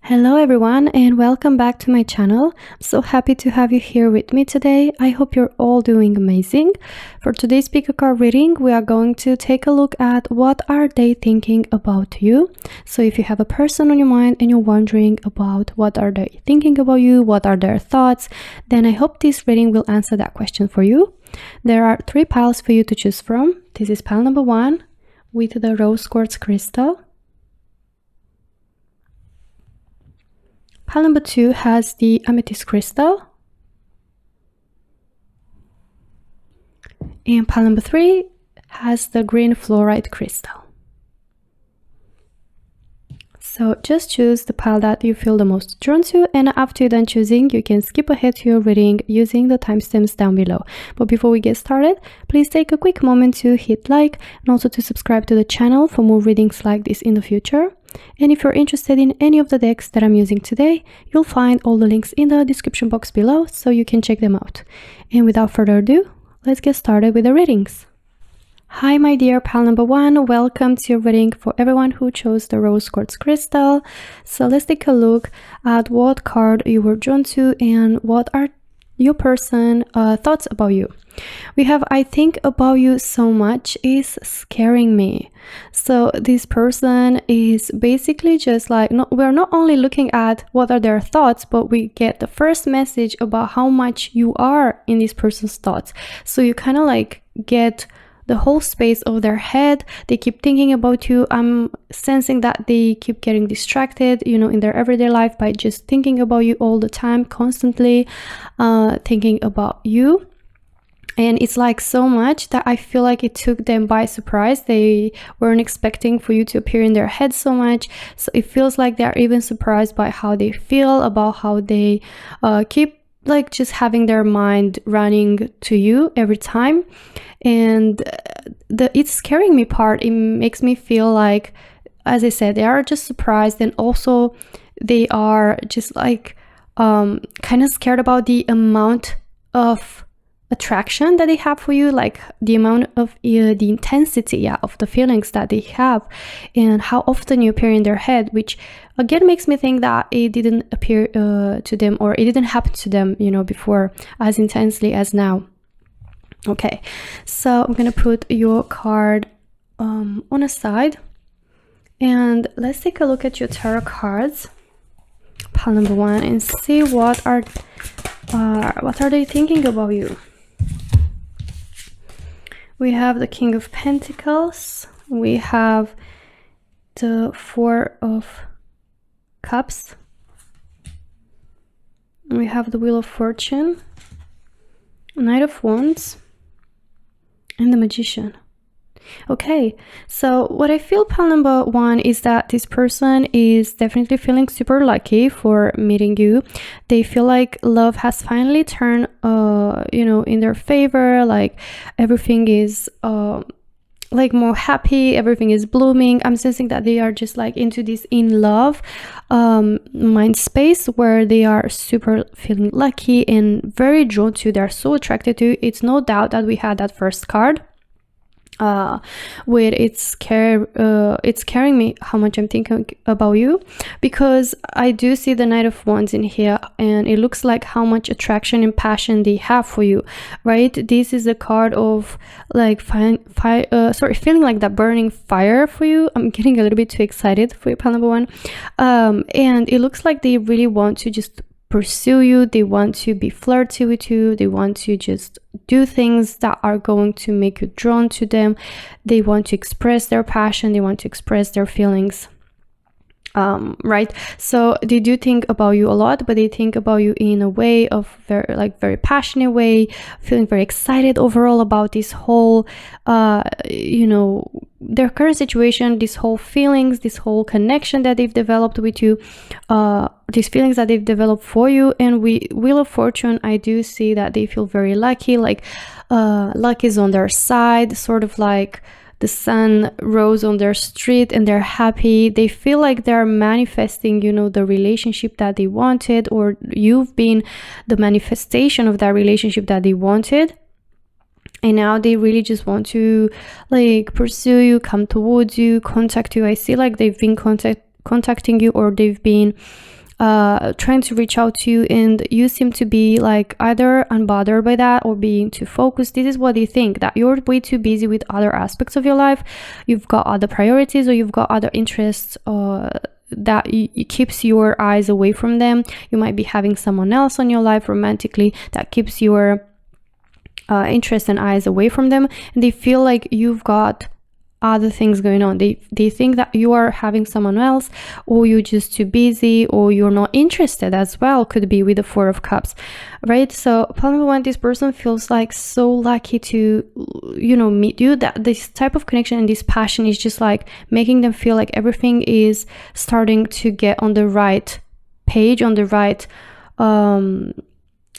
Hello everyone and welcome back to my channel. I'm so happy to have you here with me today. I hope you're all doing amazing. For today's pick a card reading, we are going to take a look at what are they thinking about you. So if you have a person on your mind and you're wondering about what are they thinking about you, what are their thoughts, then I hope this reading will answer that question for you. There are 3 piles for you to choose from. This is pile number 1 with the rose quartz crystal. Pile number 2 has the amethyst crystal. And pile number 3 has the green fluorite crystal. So just choose the pile that you feel the most drawn to, and after you're done choosing, you can skip ahead to your reading using the timestamps down below. But before we get started, please take a quick moment to hit like and also to subscribe to the channel for more readings like this in the future. And if you're interested in any of the decks that I'm using today, you'll find all the links in the description box below so you can check them out. And without further ado, let's get started with the readings. Hi my dear pile number 1, welcome to your reading for everyone who chose the rose quartz crystal. So let's take a look at what card you were drawn to and what are your person thoughts about you. We have I think about you so much is scaring me. So this person is basically just like, we're not only looking at what are their thoughts, but we get the first message about how much you are in this person's thoughts. So you kind of like get the whole space of their head. They keep thinking about you. I'm sensing that they keep getting distracted, in their everyday life by just thinking about you all the time, constantly thinking about you. And it's like so much that I feel like it took them by surprise. They weren't expecting for you to appear in their head so much. So it feels like they're even surprised by how they feel, about how they keep like just having their mind running to you every time. And the it's scaring me part, it makes me feel like, as I said, they are just surprised, and also they are just like kind of scared about the amount of attraction that they have for you, like the amount of the intensity of the feelings that they have and how often you appear in their head, which again makes me think that it didn't appear to them, or it didn't happen to them before as intensely as now. Okay, so I'm gonna put your card on a side and let's take a look at your tarot cards, pile number 1, and see what are they thinking about you. We have the King of Pentacles, we have the 4 of Cups, we have the Wheel of Fortune, Knight of Wands, and the Magician. Okay, so what I feel, pile number 1, is that this person is definitely feeling super lucky for meeting you. They feel like love has finally turned in their favor, like everything is like more happy, everything is blooming. I'm sensing that they are just like into this in love mind space where they are super feeling lucky and very drawn to, they're so attracted to you. It's no doubt that we had that first card with it's scaring me how much I'm thinking about you, because I do see the Knight of Wands in here, and it looks like how much attraction and passion they have for you, right? This is a card of like feeling like that burning fire for you. I'm getting a little bit too excited for your pile number 1, and it looks like they really want to just pursue you. They want to be flirty with you. They want to just do things that are going to make you drawn to them. They want to express their passion. They want to express their feelings. Right, so they do think about you a lot, but they think about you in a way of very passionate way, feeling very excited overall about this whole their current situation, this whole feelings, this whole connection that they've developed with you, these feelings that they've developed for you. And Wheel of Fortune, I do see that they feel very lucky, like luck is on their side, sort of like the sun rose on their street and they're happy. They feel like they're manifesting, the relationship that they wanted, or you've been the manifestation of that relationship that they wanted. And now they really just want to like pursue you, come towards you, contact you. I see like they've been contacting you, or they've been trying to reach out to you, and you seem to be like either unbothered by that or being too focused. This is what they think, that you're way too busy with other aspects of your life. You've got other priorities, or you've got other interests that it keeps your eyes away from them. You might be having someone else on your life romantically that keeps your interest and eyes away from them, and they feel like you've got other things going on. They think that you are having someone else, or you're just too busy, or you're not interested as well. Could be with the Four of Cups, right? So pile number one, this person feels like so lucky to, you know, meet you, that this type of connection and this passion is just like making them feel like everything is starting to get on the right page, on the right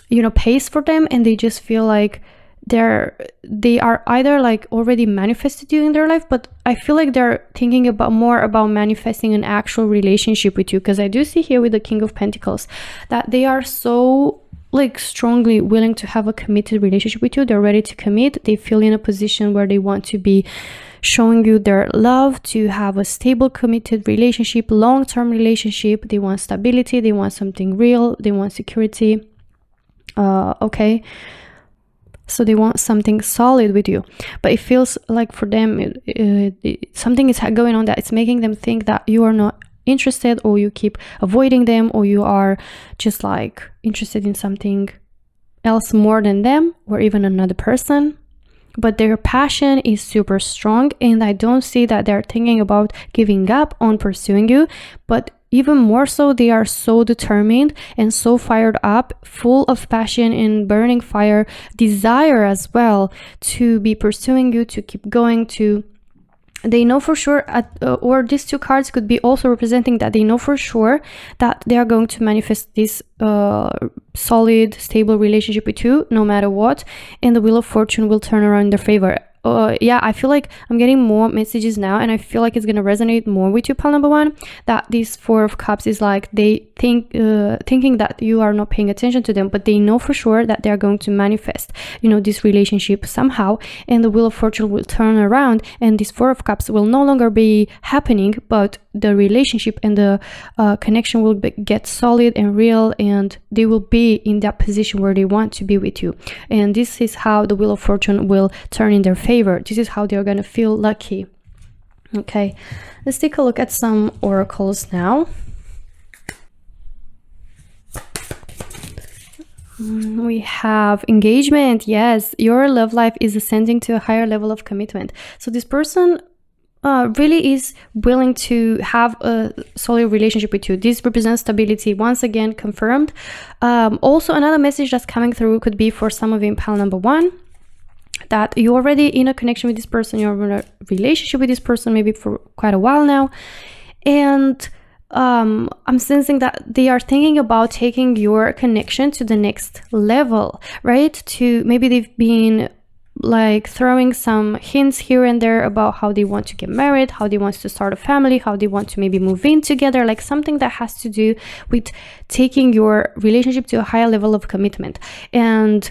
you know, pace for them, and they just feel like they are either like already manifested you in their life, but I feel like they're thinking more about manifesting an actual relationship with you, because I do see here with the King of Pentacles that they are so like strongly willing to have a committed relationship with you. They're ready to commit. They feel in a position where they want to be showing you their love, to have a stable, committed relationship, long-term relationship. They want stability, they want something real, they want security. Okay, so they want something solid with you, but it feels like for them something is going on that it's making them think that you are not interested, or you keep avoiding them, or you are just like interested in something else more than them, or even another person. But their passion is super strong, and I don't see that they're thinking about giving up on pursuing you, but even more so, they are so determined and so fired up, full of passion and burning fire, desire as well to be pursuing you, to keep going, to they know for sure or these two cards could be also representing that they know for sure that they are going to manifest this solid, stable relationship with you no matter what, and the Wheel of Fortune will turn around in their favor. Yeah, I feel like I'm getting more messages now, and I feel like it's going to resonate more with you, pile number one, that this Four of Cups is like they thinking that you are not paying attention to them, but they know for sure that they're going to manifest, you know, this relationship somehow, and the Wheel of Fortune will turn around, and this Four of Cups will no longer be happening, but the relationship and the connection will get solid and real, and they will be in that position where they want to be with you. And this is how the Wheel of Fortune will turn in their favor. This is how they're gonna feel lucky. Okay, let's take a look at some oracles now. We have engagement. Yes, your love life is ascending to a higher level of commitment. So this person really is willing to have a solid relationship with you. This represents stability, once again confirmed. Also, another message that's coming through could be for some of you in pile number one, that you're already in a connection with this person, you're in a relationship with this person maybe for quite a while now, and I'm sensing that they are thinking about taking your connection to the next level, right? To maybe they've been like throwing some hints here and there about how they want to get married, how they want to start a family, how they want to maybe move in together, like something that has to do with taking your relationship to a higher level of commitment. And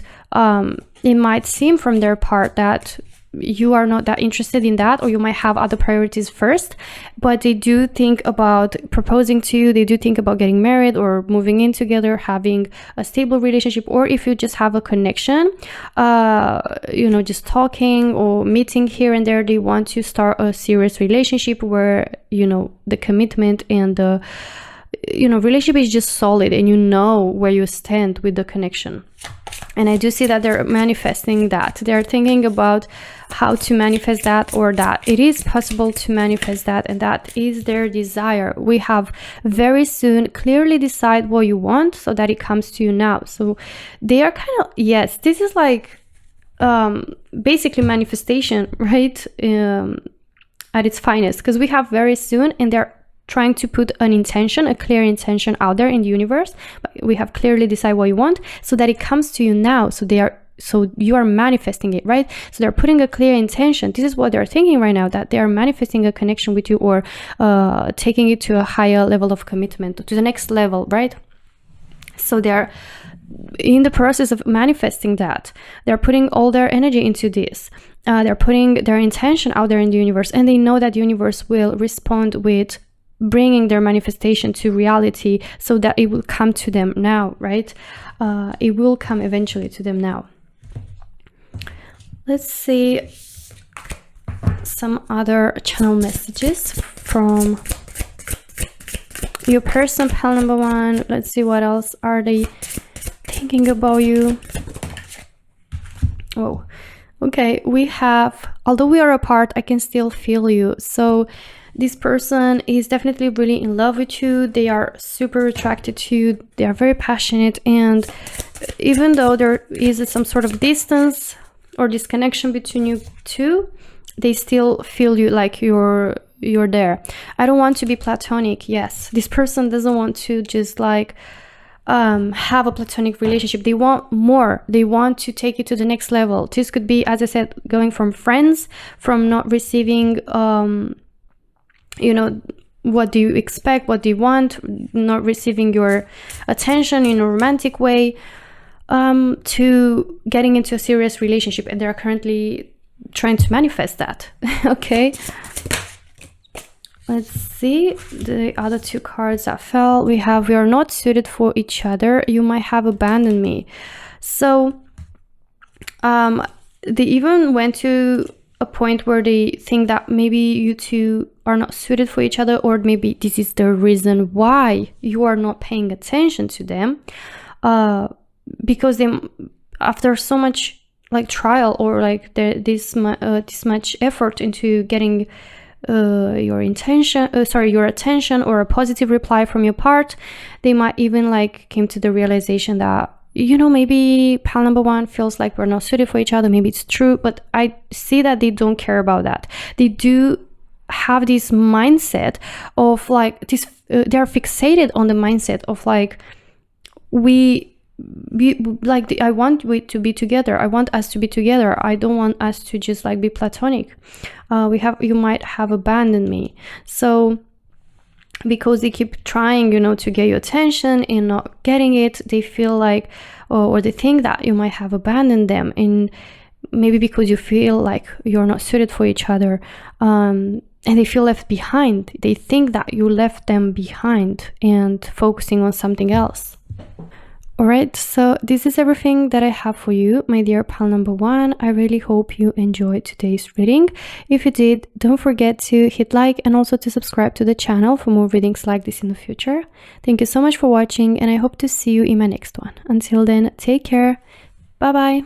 it might seem from their part that you are not that interested in that, or you might have other priorities first, but they do think about proposing to you, they do think about getting married or moving in together, having a stable relationship, or if you just have a connection, you know, just talking or meeting here and there, they want to start a serious relationship where, you know, the commitment and the, you know, relationship is just solid, and you know where you stand with the connection. And I do see that they're manifesting that. They're thinking about how to manifest that, or that it is possible to manifest that, and that is their desire. We have very soon clearly decide what you want so that it comes to you now. So they are kind of, yes, this is like basically manifestation, right? At its finest, because we have very soon, and they're trying to put an intention, a clear intention out there in the universe. We have clearly decided what you want so that it comes to you now. So you are manifesting it, right? So they're putting a clear intention. This is what they're thinking right now, that they are manifesting a connection with you, or taking it to a higher level of commitment, to the next level, right? So they're in the process of manifesting that. They're putting all their energy into this. They're putting their intention out there in the universe, and they know that the universe will respond with bringing their manifestation to reality so that it will come to them now, right? It will come eventually to them now. Let's see some other channel messages from your person, pile number 1. Let's see what else are they thinking about you. Oh, okay. We have, although we are apart, I can still feel you. So this person is definitely really in love with you. They are super attracted to you. They are very passionate. And even though there is some sort of distance or disconnection between you two, they still feel you, like you're there. I don't want to be platonic. Yes, this person doesn't want to just like have a platonic relationship. They want more. They want to take it to the next level. This could be, as I said, going from friends, from not receiving you know, what do you expect, what do you want, not receiving your attention in a romantic way, to getting into a serious relationship, and they're currently trying to manifest that. Okay, let's see the other 2 cards that fell. We have, we are not suited for each other. You might have abandoned me. So they even went to a point where they think that maybe you two are not suited for each other, or maybe this is the reason why you are not paying attention to them, because they, after so much like trial, or like this much effort into getting your attention or a positive reply from your part, they might even like came to the realization that, you know, maybe pile number 1 feels like we're not suited for each other. Maybe it's true, but I see that they don't care about that. They do have this mindset of like this, they're fixated on the mindset of like, I want we to be together. I want us to be together. I don't want us to just like be platonic. You might have abandoned me. So because they keep trying, you know, to get your attention and not getting it, they feel like, or they think that you might have abandoned them, and maybe because you feel like you're not suited for each other, and they feel left behind. They think that you left them behind and focusing on something else. Alright, so this is everything that I have for you, my dear pile number 1. I really hope you enjoyed today's reading. If you did, don't forget to hit like and also to subscribe to the channel for more readings like this in the future. Thank you so much for watching, and I hope to see you in my next one. Until then, take care. Bye bye.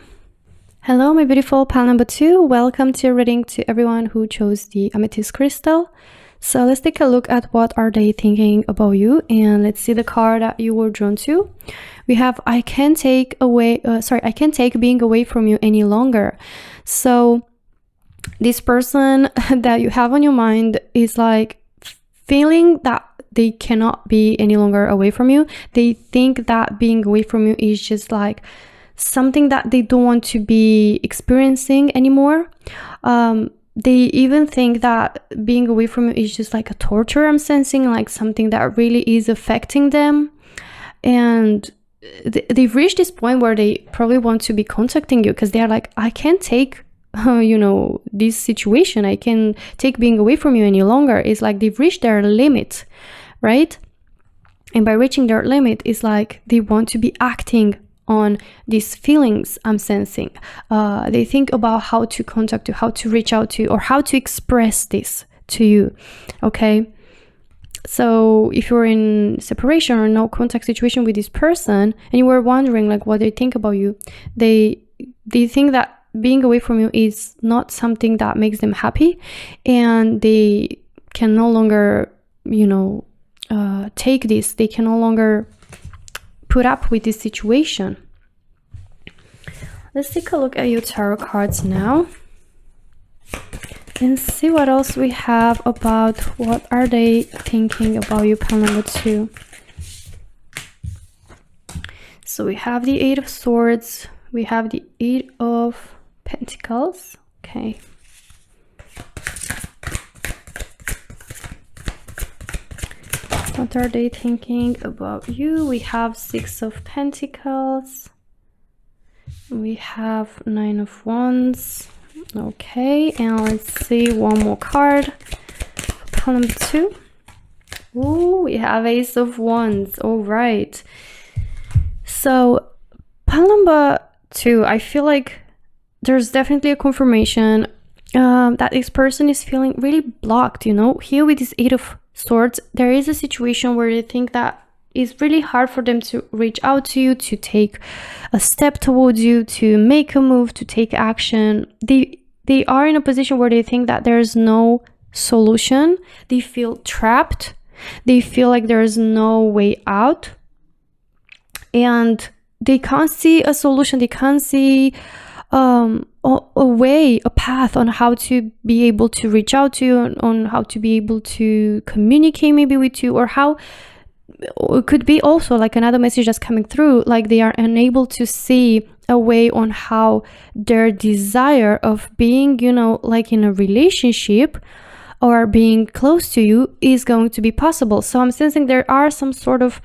Hello, my beautiful pile number 2. Welcome to your reading, to everyone who chose the Amethyst crystal. So let's take a look at what are they thinking about you, and let's see the card that you were drawn to. We have, I can't take being away from you any longer. So this person that you have on your mind is like feeling that they cannot be any longer away from you. They think that being away from you is just like something that they don't want to be experiencing anymore. They even think that being away from you is just like a torture. I'm sensing like something that really is affecting them, and they've reached this point where they probably want to be contacting you because they are like, I can't take you know, this situation. I can't take being away from you any longer. It's like they've reached their limit, right? And by reaching their limit, it's like they want to be acting on these feelings I'm sensing. They think about how to contact you, how to reach out to you, or how to express this to you. Okay, so if you're in separation or no contact situation with this person, and you were wondering like what they think about you, they think that being away from you is not something that makes them happy, and they can no longer, you know, take this. They can no longer put up with this situation. Let's take a look at your tarot cards now and see what else we have about what are they thinking about you, pile number 2. So we have the 8 of Swords, we have the 8 of Pentacles. Okay, what are they thinking about you? We have 6 of Pentacles, we have 9 of Wands. Okay, and let's see one more card, pile number 2. Oh, we have Ace of Wands. All right. So pile number 2, I feel like there's definitely a confirmation that this person is feeling really blocked, you know. Here with this 8 of Swords, there is a situation where they think that it's really hard for them to reach out to you, to take a step towards you, to make a move, to take action. They are in a position where they think that there's no solution. They feel trapped. They feel like there is no way out. And they can't see a solution. They can't see a way, a path on how to be able to reach out to you, on how to be able to communicate maybe with you, or how it could be also like another message that's coming through, like they are unable to see a way on how their desire of being, you know, like in a relationship or being close to you is going to be possible. So I'm sensing there are some sort of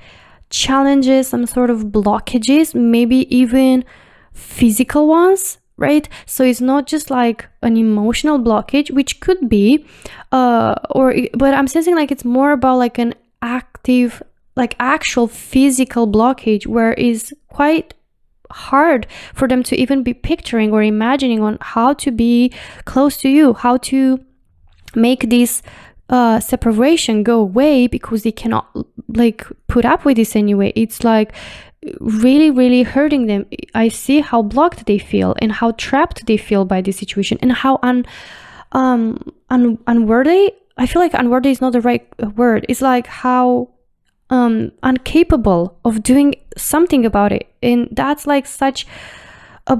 challenges, some sort of blockages, maybe even physical ones, right? So it's not just like an emotional blockage, which could be but I'm sensing like it's more about like an active, like actual physical blockage, where it's quite hard for them to even be picturing or imagining on how to be close to you, how to make this separation go away, because they cannot like put up with this anyway. It's like really, really hurting them. I see how blocked they feel and how trapped they feel by this situation, and how unworthy. I feel like unworthy is not the right word. It's like how incapable of doing something about it, and that's like such a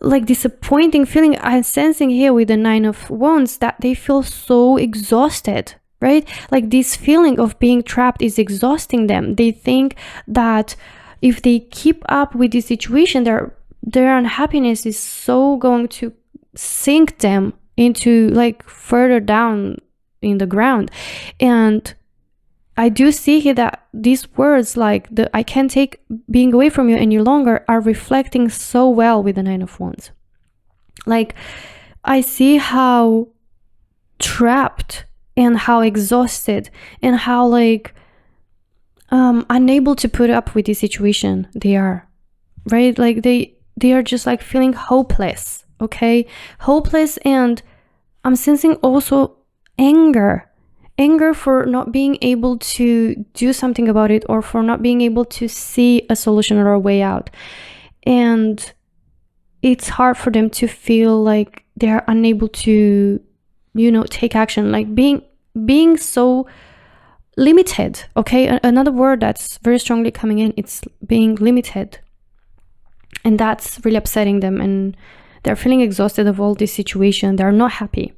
like disappointing feeling I'm sensing here with the 9 of Wands, that they feel so exhausted, right? Like this feeling of being trapped is exhausting them. They think that if they keep up with this situation, their unhappiness is so going to sink them into like further down in the ground. And I do see here that these words, like the I can't take being away from you any longer, are reflecting so well with the 9 of Wands. Like I see how trapped and how exhausted and how like unable to put up with this situation they are, right? Like they are just like feeling hopeless, okay? Hopeless. And I'm sensing also anger for not being able to do something about it, or for not being able to see a solution or a way out. And it's hard for them to feel like they're unable to, you know, take action, like being so limited, okay? Another word that's very strongly coming in, it's being limited. And that's really upsetting them, and they're feeling exhausted of all this situation. They're not happy.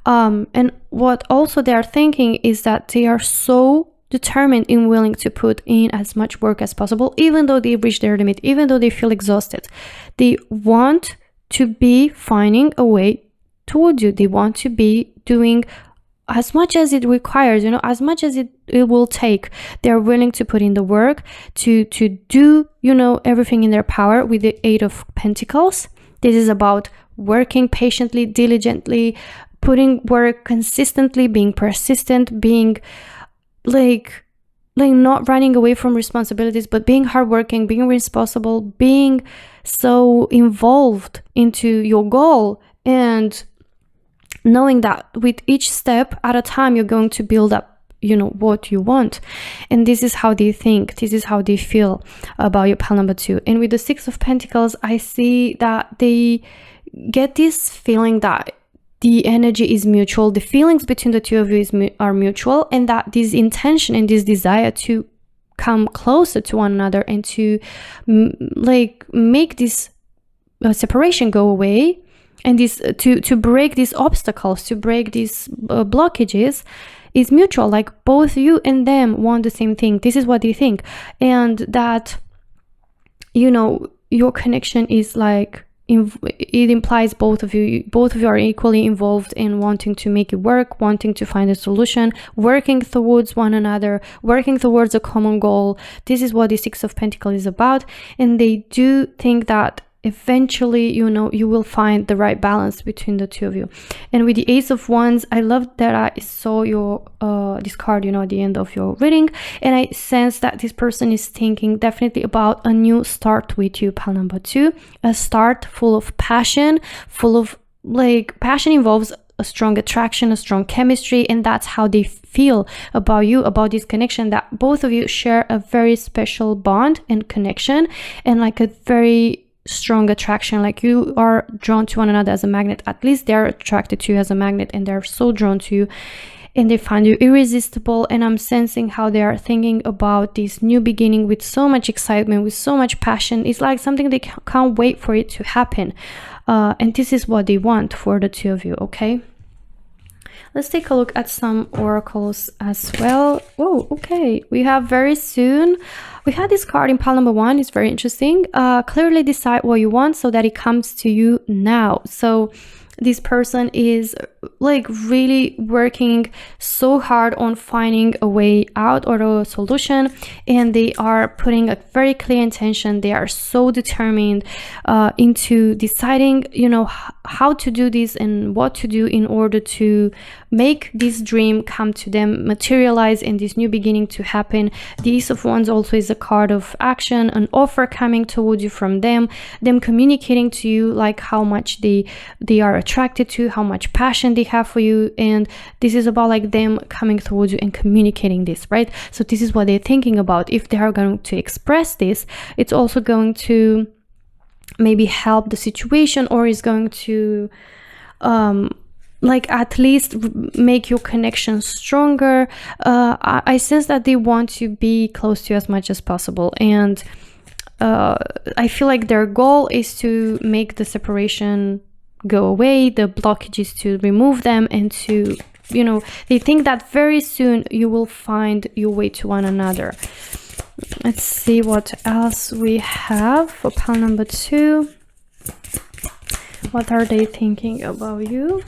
And what also they're thinking is that they are so determined and willing to put in as much work as possible, even though they reach their limit, even though they feel exhausted. They want to be finding a way towards you. They want to be doing as much as it requires, you know, as much as it will take. They're willing to put in the work to do, you know, everything in their power with the 8 of Pentacles. This is about working patiently, diligently, putting work consistently, being persistent, being like not running away from responsibilities, but being hardworking, being responsible, being so involved into your goal, and knowing that with each step at a time, you're going to build up, you know, what you want. And this is how they think, this is how they feel about your pile number 2. And with the 6 of Pentacles, I see that they get this feeling that the energy is mutual, the feelings between the two of you are mutual, and that this intention and this desire to come closer to one another and to like make this separation go away, and this to break these obstacles, to break these blockages, is mutual. Like both you and them want the same thing. This is what they think. And that, you know, your connection is like, it implies both of you are equally involved in wanting to make it work, wanting to find a solution, working towards one another, working towards a common goal. This is what the 6 of Pentacles is about. And they do think that eventually, you know, you will find the right balance between the two of you. And with the Ace of Wands, I love that I saw your this card, you know, at the end of your reading, and I sense that this person is thinking definitely about a new start with you, pile number 2. A start full of passion, full of, like, passion involves a strong attraction, a strong chemistry, and that's how they feel about you, about this connection, that both of you share a very special bond and connection, and like a very strong attraction, like you are drawn to one another as a magnet. At least they're attracted to you as a magnet, and they're so drawn to you, and they find you irresistible. And I'm sensing how they are thinking about this new beginning with so much excitement, with so much passion. It's like something they can't wait for it to happen, and this is what they want for the two of you. Okay, let's take a look at some oracles as well. Oh, okay, we have very soon. We had this card in pile number 1. It's very interesting. Clearly decide what you want so that it comes to you now. So this person is like really working so hard on finding a way out or a solution, and they are putting a very clear intention. They are so determined into deciding, you know, how to do this and what to do in order to make this dream come to them, materialize, and this new beginning to happen. The Ace of Wands also is a card of action, an offer coming towards you from them communicating to you like how much they are attracted to, how much passion they have for you. And this is about like them coming towards you and communicating this, right? So this is what they're thinking about. If they are going to express this, it's also going to maybe help the situation, or is going to like at least make your connection stronger. I sense that they want to be close to you as much as possible, and I feel like their goal is to make the separation go away, the blockages, to remove them, and to, you know, they think that very soon you will find your way to one another. Let's see what else we have for pile number 2. What are they thinking about you?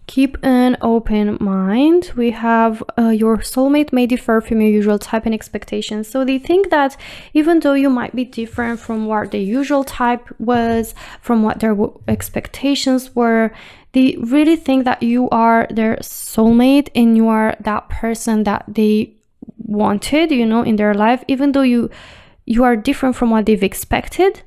Keep an open mind. We have your soulmate may differ from your usual type and expectations. So they think that even though you might be different from what their usual type was, from what their expectations were, they really think that you are their soulmate and you are that person that they wanted, you know, in their life, even though you are different from what they've expected,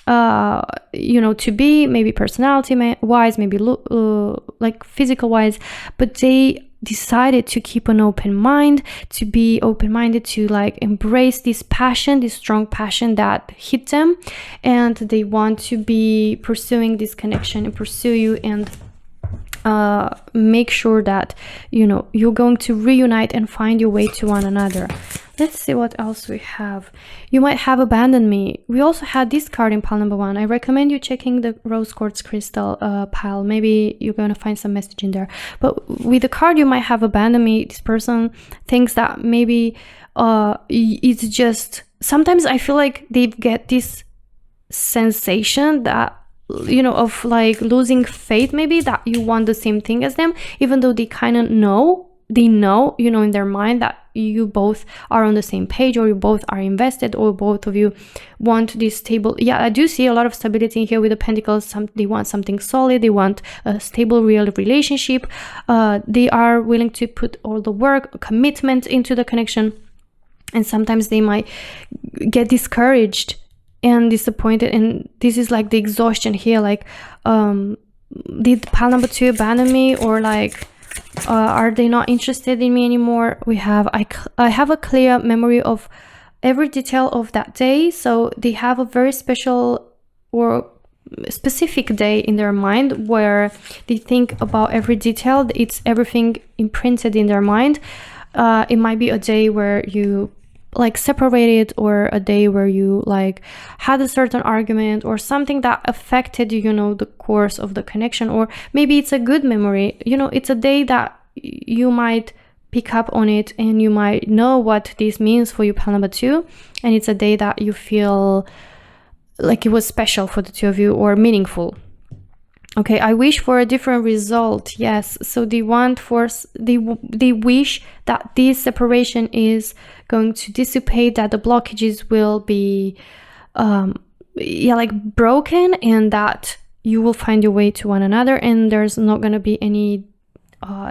you know, to be, maybe personality wise, maybe like physical wise, but they decided to keep an open mind, to be open-minded, to like embrace this passion, this strong passion that hit them, and they want to be pursuing this connection and pursue you, and make sure that, you know, you're going to reunite and find your way to one another. Let's see what else we have. You might have abandoned me. We also had this card in pile number 1. I recommend you checking the rose quartz crystal pile. Maybe you're going to find some message in there. But with the card, you might have abandoned me, this person thinks that maybe it's just, sometimes I feel like they get this sensation that, you know, of like losing faith, maybe, that you want the same thing as them, even though they kind of know, you know, in their mind that you both are on the same page, or you both are invested, or both of you want this stable. Yeah, I do see a lot of stability in here with the pentacles. They want something solid, they want a stable, real relationship. They are willing to put all the work, commitment into the connection, and sometimes they might get discouraged and disappointed, and this is like the exhaustion here, like did pile number 2 abandon me, or like are they not interested in me anymore? We have I have a clear memory of every detail of that day, so they have a very special or specific day in their mind where they think about every detail. It's everything imprinted in their mind. It might be a day where you like separated, or a day where you like had a certain argument, or something that affected, you know, the course of the connection, or maybe it's a good memory. You know, it's a day that you might pick up on it and you might know what this means for you, pile number 2, and it's a day that you feel like it was special for the two of you, or meaningful. Okay, I wish for a different result. Yes, so they want they wish that this separation is going to dissipate, that the blockages will be like broken, and that you will find your way to one another, and there's not going to be any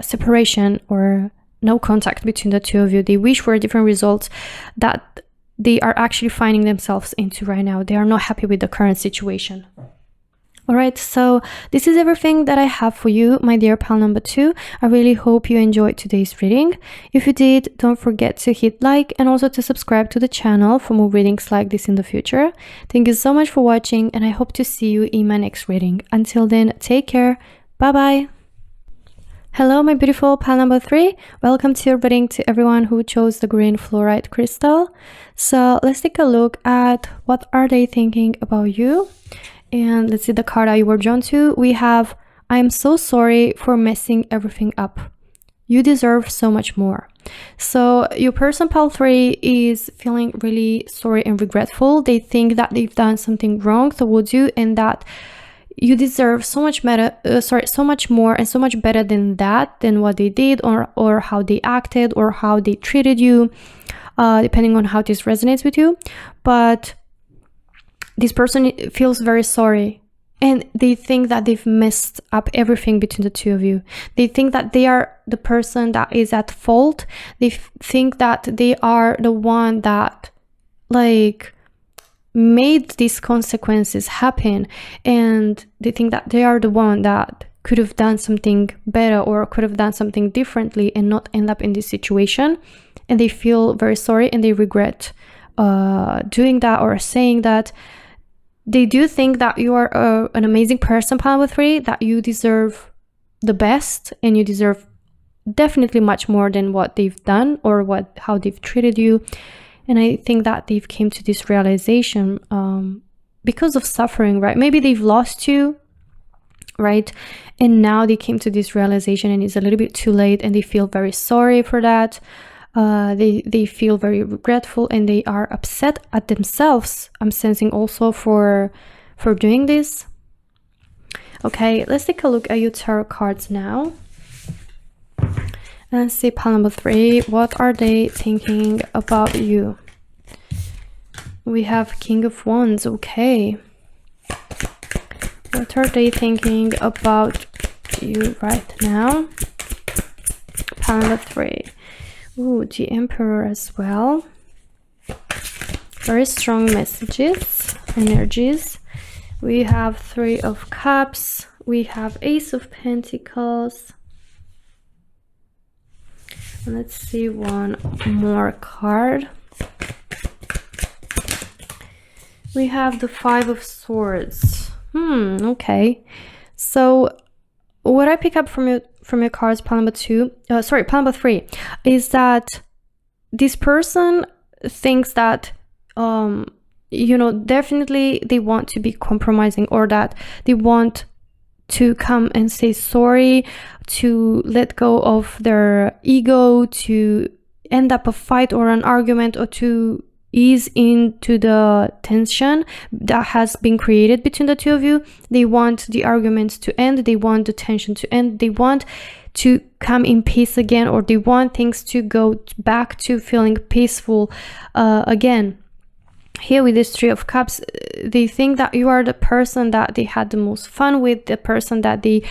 separation or no contact between the two of you. They wish for different results that they are actually finding themselves into right now. They are not happy with the current situation. All right, so this is everything that I have for you, my dear pal number 2. I really hope you enjoyed today's reading. If you did, don't forget to hit like and also to subscribe to the channel for more readings like this in the future. Thank you so much for watching, and I hope to see you in my next reading. Until then, take care. Bye-bye. Hello, my beautiful pal number 3. Welcome to your reading to everyone who chose the green fluorite crystal. So let's take a look at what are they thinking about you. And let's see the card that you were drawn to. We have, I am so sorry for messing everything up. You deserve so much more. So your person pal 3 is feeling really sorry and regretful. They think that they've done something wrong towards you, and that you deserve so much so much more and so much better than that, than what they did or how they acted or how they treated you, depending on how this resonates with you. But this person feels very sorry, and they think that they've messed up everything between the two of you. They think that they are the person that is at fault. They think that they are the one that made these consequences happen, and they think that they are the one that could have done something better or could have done something differently and not end up in this situation. And they feel very sorry, and they regret doing that or saying that. They do think that you are an amazing person, pal number 3, that you deserve the best, and you deserve definitely much more than what they've done or how they've treated you. And I think that they've came to this realization because of suffering, right? Maybe they've lost you, right? And now they came to this realization, and it's a little bit too late, and they feel very sorry for that. They feel very regretful, and they are upset at themselves, I'm sensing also, for doing this. Okay, let's take a look at your tarot cards now. And let's see, pal number 3, what are they thinking about you? We have King of Wands. Okay, what are they thinking about you right now, pal number 3? Ooh, the Emperor as well. Very strong messages, energies. We have 3 of Cups. We have Ace of Pentacles. And let's see one more card. We have the 5 of Swords. Okay. So what I pick up from your cards, pal number 3, is that this person thinks that definitely they want to be compromising, or that they want to come and say sorry, to let go of their ego, to end up a fight or an argument, or to ease into the tension that has been created between the two of you. They want the arguments to end, they want the tension to end, they want to come in peace again, or they want things to go back to feeling peaceful again. Here with this 3 of Cups, they think that you are the person that they had the most fun with, the person that they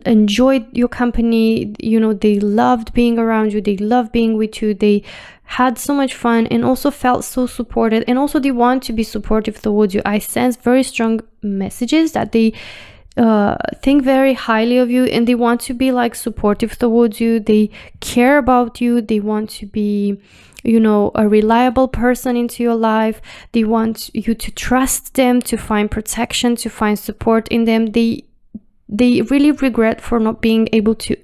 enjoyed your company, they loved being around you, they loved being with you, they had so much fun, and also felt so supported, and also they want to be supportive towards you. I sense very strong messages that they think very highly of you, and they want to be supportive towards you. They care about you. They want to be a reliable person into your life. They want you to trust them, to find protection, to find support in them. They really regret for not being able to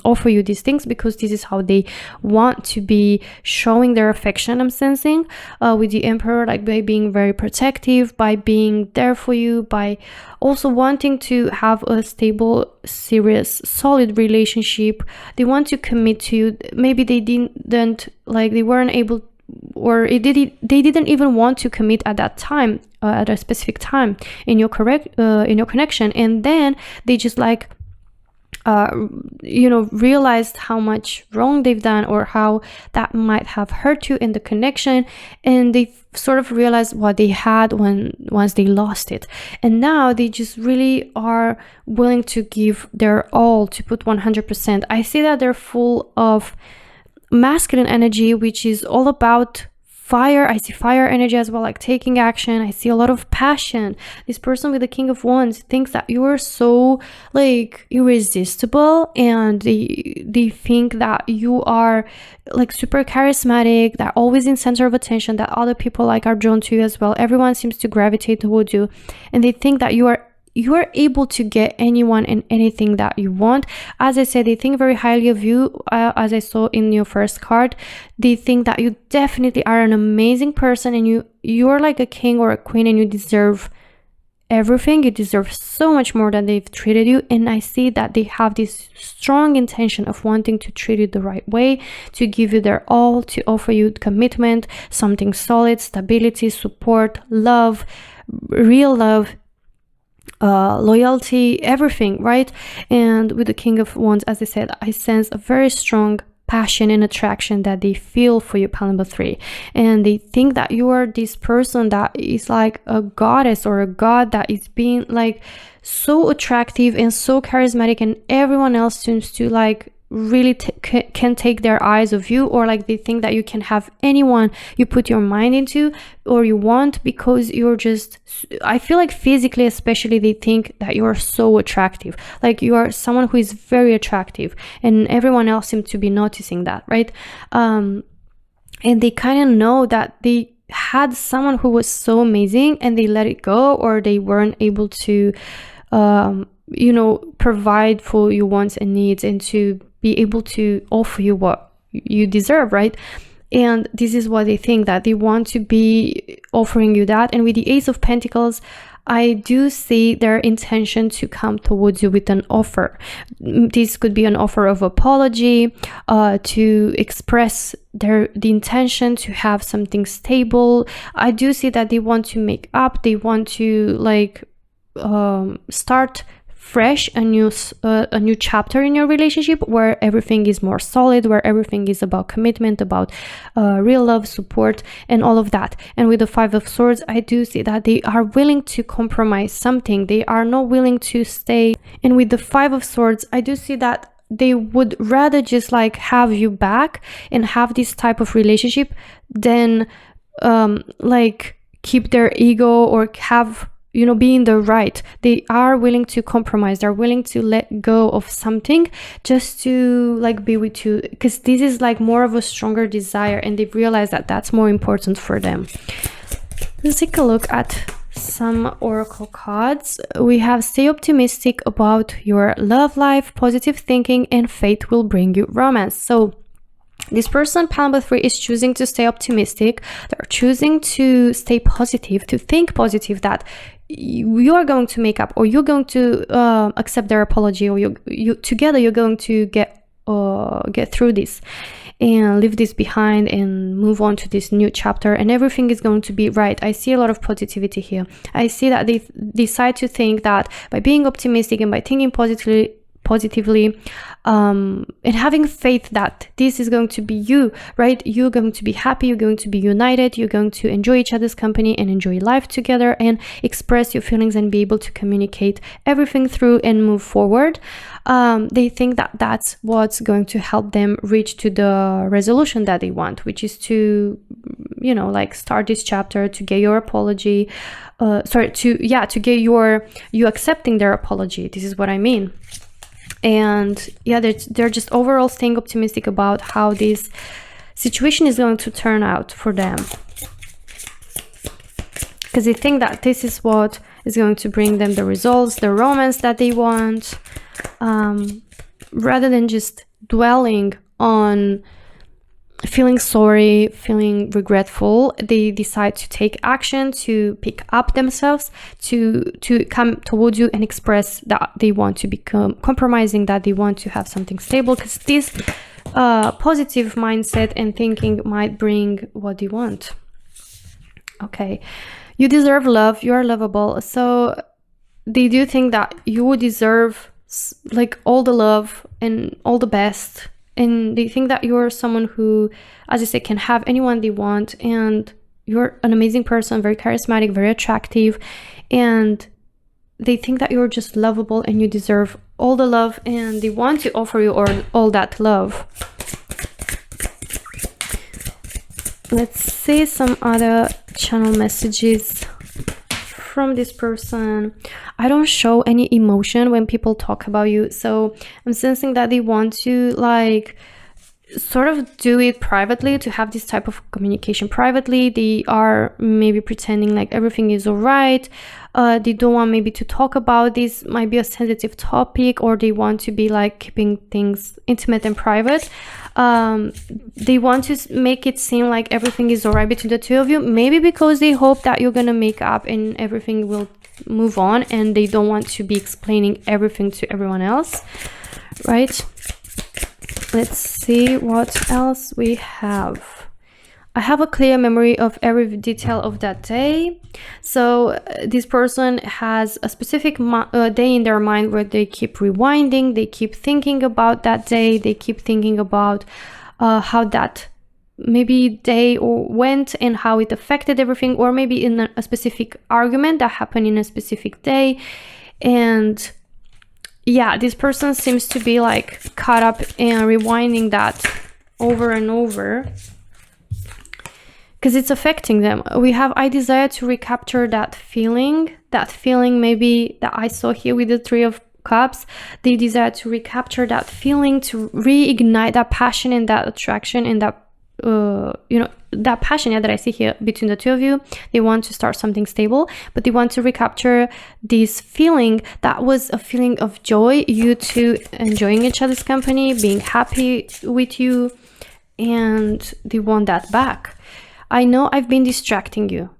offer you these things, because this is how they want to be showing their affection, I'm sensing, with the Emperor, by being very protective, by being there for you, by also wanting to have a stable, serious, solid relationship. They want to commit to you. Maybe they didn't, they weren't able, or they didn't even want to commit at that time, at a specific time in your connection, and then they just realized how much wrong they've done or how that might have hurt you in the connection, and they sort of realized what they had once they lost it, and now they just really are willing to give their all, to put 100%. I see that they're full of masculine energy, which is all about fire. I see fire energy as well, like taking action. I see a lot of passion. This person with the King of Wands thinks that you are so like irresistible, and they think that you are like super charismatic, that always in center of attention, that other people like are drawn to you as well. Everyone seems to gravitate towards you, and they think that you are able to get anyone and anything that you want. As I said, they think very highly of you, as I saw in your first card. They think that you definitely are an amazing person, and you're like a king or a queen, and you deserve everything. You deserve so much more than they've treated you. And I see that they have this strong intention of wanting to treat you the right way, to give you their all, to offer you commitment, something solid, stability, support, love, real love, loyalty, everything, right? And with the King of Wands, as I said, I sense a very strong passion and attraction that they feel for you, pile number 3. And they think that you are this person that is like a goddess or a god, that is being like so attractive and so charismatic, and everyone else seems to like really can take their eyes off you, or like they think that you can have anyone you put your mind into or you want, because you're just, I feel like physically especially, they think that you're so attractive, like you are someone who is very attractive, and everyone else seems to be noticing that, right? And they kind of know that they had someone who was so amazing and they let it go, or they weren't able to provide for your wants and needs, and to be able to offer you what you deserve, right? And this is what they think, that they want to be offering you that. And with the Ace of Pentacles, I do see their intention to come towards you with an offer. This could be an offer of apology, to express the intention to have something stable. I do see that they want to make up, they want to like start fresh, a new chapter in your relationship, where everything is more solid, where everything is about commitment, about real love, support, and all of that. And with the Five of Swords, I do see that they are willing to compromise something. They are not willing to stay. And with the Five of Swords, I do see that they would rather just like have you back and have this type of relationship than like keep their ego or have be in the right. They are willing to compromise. They're willing to let go of something just to like be with you, because this is like more of a stronger desire, and they've realized that that's more important for them. Let's take a look at some oracle cards. We have stay optimistic about your love life, positive thinking, and fate will bring you romance. So this person, pile number 3, is choosing to stay optimistic. They're choosing to stay positive, to think positive, that you are going to make up, or you're going to accept their apology, or you together you're going to get through this and leave this behind and move on to this new chapter, and everything is going to be right. I see a lot of positivity here. I see that they decide to think that by being optimistic and by thinking positively, and having faith that this is going to be you, right? You're going to be happy, you're going to be united, you're going to enjoy each other's company and enjoy life together and express your feelings and be able to communicate everything through and move forward. They think that that's what's going to help them reach to the resolution that they want, which is to like start this chapter, to get your apology, to get you accepting their apology. This is what I mean. And yeah, they're just overall staying optimistic about how this situation is going to turn out for them, because they think that this is what is going to bring them the results, the romance that they want, rather than just dwelling on feeling sorry, feeling regretful. They decide to take action, to pick up themselves, to come towards you and express that they want to become compromising, that they want to have something stable, because this positive mindset and thinking might bring what they want. Okay, you deserve love, you are lovable. So they do think that you deserve like all the love and all the best, and they think that you're someone who, as I say, can have anyone they want, and you're an amazing person, very charismatic, very attractive, and they think that you're just lovable and you deserve all the love, and they want to offer you all that love. Let's see some other channel messages from this person. I don't show any emotion when people talk about you, so I'm sensing that they want to like sort of do it privately, to have this type of communication privately. They are maybe pretending like everything is all right. They don't want maybe to talk about this, might be a sensitive topic, or they want to be like keeping things intimate and private. They want to make it seem like everything is all right between the two of you, maybe because they hope that you're gonna make up and everything will move on, and they don't want to be explaining everything to everyone else, right? Let's see what else we have. I have a clear memory of every detail of that day. So this person has a specific day in their mind where they keep rewinding, they keep thinking about that day, they keep thinking about how that maybe day went and how it affected everything, or maybe in a specific argument that happened in a specific day. And yeah, this person seems to be like caught up in rewinding that over and over because it's affecting them. We have, I desire to recapture that feeling maybe that I saw here with the Three of Cups. They desire to recapture that feeling, to reignite that passion and that attraction and that that passion that I see here between the two of you. They want to start something stable, but they want to recapture this feeling that was a feeling of joy, you two enjoying each other's company, being happy with you, and they want that back. I know I've been distracting you,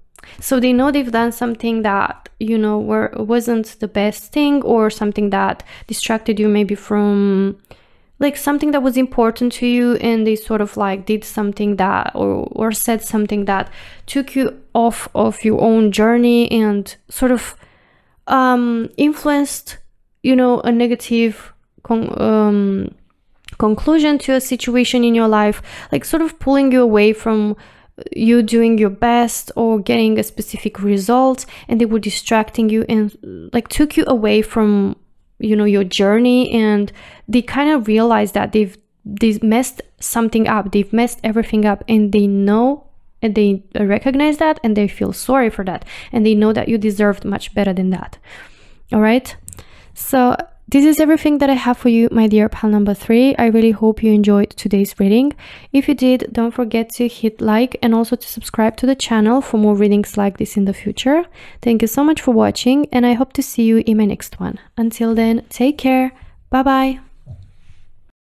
so they know they've done something that wasn't the best thing, or something that distracted you maybe from like something that was important to you, and they sort of like did something that or said something that took you off of your own journey and sort of influenced a negative conclusion to a situation in your life, like sort of pulling you away from you doing your best or getting a specific result, and they were distracting you and like took you away from your journey. And they kind of realized that they've messed something up, they've messed everything up, and they know and they recognize that, and they feel sorry for that, and they know that you deserved much better than that. All right, so this is everything that I have for you, my dear pal number 3. I really hope you enjoyed today's reading. If you did, don't forget to hit like and also to subscribe to the channel for more readings like this in the future. Thank you so much for watching, and I hope to see you in my next one. Until then, take care. Bye bye.